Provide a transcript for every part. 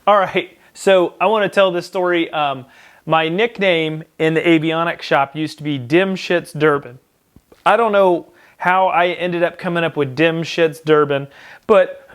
All right, so I want to tell this story. My nickname in the avionics shop used to be Dim Shits Durbin. I don't know how I ended up coming up with Dim Shits Durbin, but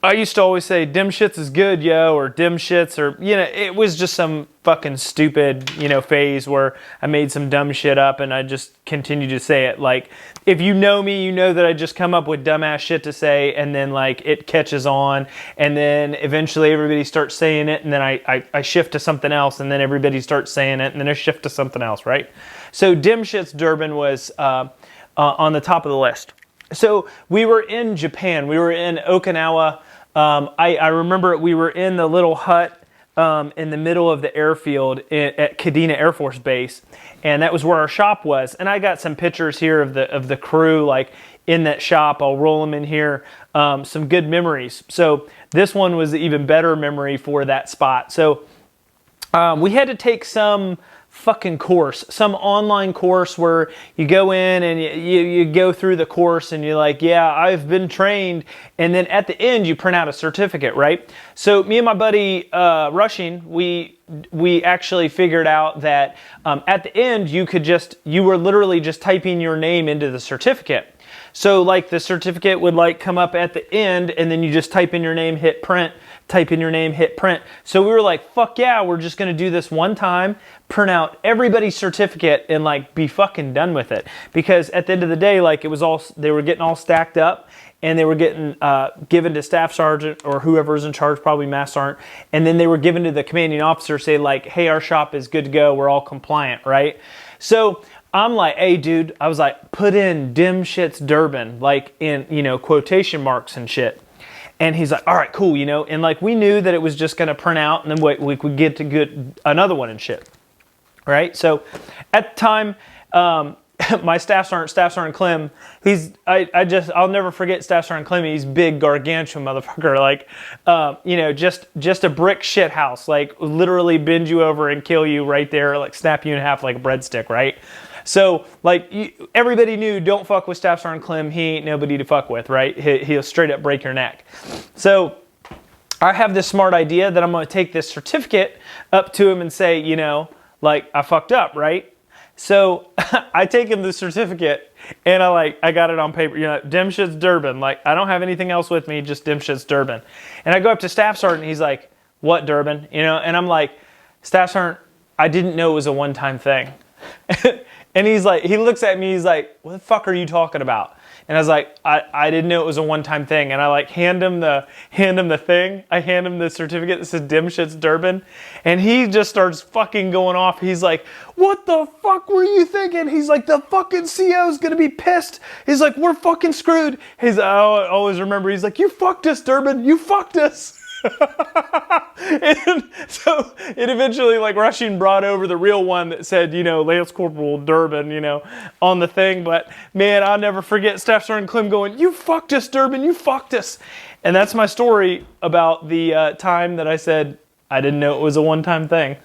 I used to always say Dim Shits is good, yo, or Dim Shits, or, you know, it was just some fucking stupid, you know, phase where I made some dumb shit up and I just continued to say it. Like, if you know me, you know that I just come up with dumbass shit to say and then, like, it catches on and then eventually everybody starts saying it and then I shift to something else and then everybody starts saying it and then I shift to something else, right? So Dim Shits Durbin was on the top of the list. So we were in Japan. We were in Okinawa. I remember we were in the little hut in the middle of the airfield at Kadena Air Force Base, and that was where our shop was. And I got some pictures here of the crew, like in that shop. I'll roll them in here. Some good memories. So this one was an even better memory for that spot. So we had to take some fucking course, some online course where you go in and you go through the course and you're like, yeah, I've been trained. And then at the end, you print out a certificate, right? So me and my buddy Rushing, we actually figured out that at the end, you were literally just typing your name into the certificate. So like the certificate would like come up at the end and then you just type in your name, hit print, type in your name, hit print. So we were like, fuck yeah, we're just gonna do this one time, print out everybody's certificate and like be fucking done with it. Because at the end of the day, like it was all, they were getting all stacked up and they were getting given to staff sergeant or whoever's in charge, probably mass sergeant. And then they were given to the commanding officer, say like, hey, our shop is good to go. We're all compliant, right? So I'm like, hey, dude, I was like, put in Dim Shits Durbin, like in, you know, quotation marks and shit. And he's like, all right, cool, you know. And like, we knew that it was just going to print out and then we could get to another one and shit. Right? So at the time, my Staff Sergeant Clem, I'll never forget Staff Sergeant Clem. He's big, gargantuan motherfucker. Like, you know, just a brick shit house. Like, literally bend you over and kill you right there. Like, snap you in half like a breadstick, right? So, like, everybody knew, don't fuck with Staff Sergeant Clem. He ain't nobody to fuck with, right? He'll straight up break your neck. So, I have this smart idea that I'm going to take this certificate up to him and say, you know, like, I fucked up, right? So, I take him the certificate, and I got it on paper, you know, Dim Shits Durbin. Like, I don't have anything else with me, just Dim Shits Durbin. And I go up to Staff Sergeant, and he's like, what Durbin? You know, and I'm like, Staff Sergeant, I didn't know it was a one-time thing. And he's like, he looks at me, he's like, what the fuck are you talking about? And I was like, I didn't know it was a one-time thing. And I like hand him the thing. I hand him the certificate that says Dim Shits Durbin. And he just starts fucking going off. He's like, what the fuck were you thinking? He's like, the fucking CO's gonna be pissed. He's like, we're fucking screwed. I always remember, he's like, you fucked us, Durbin. You fucked us. And so it eventually, like, Rushing brought over the real one that said, you know, Lance Corporal Durbin, you know, on the thing. But man, I'll never forget Staff Sergeant Clem going, you fucked us, Durbin, you fucked us. And that's my story about the time that I said I didn't know it was a one-time thing.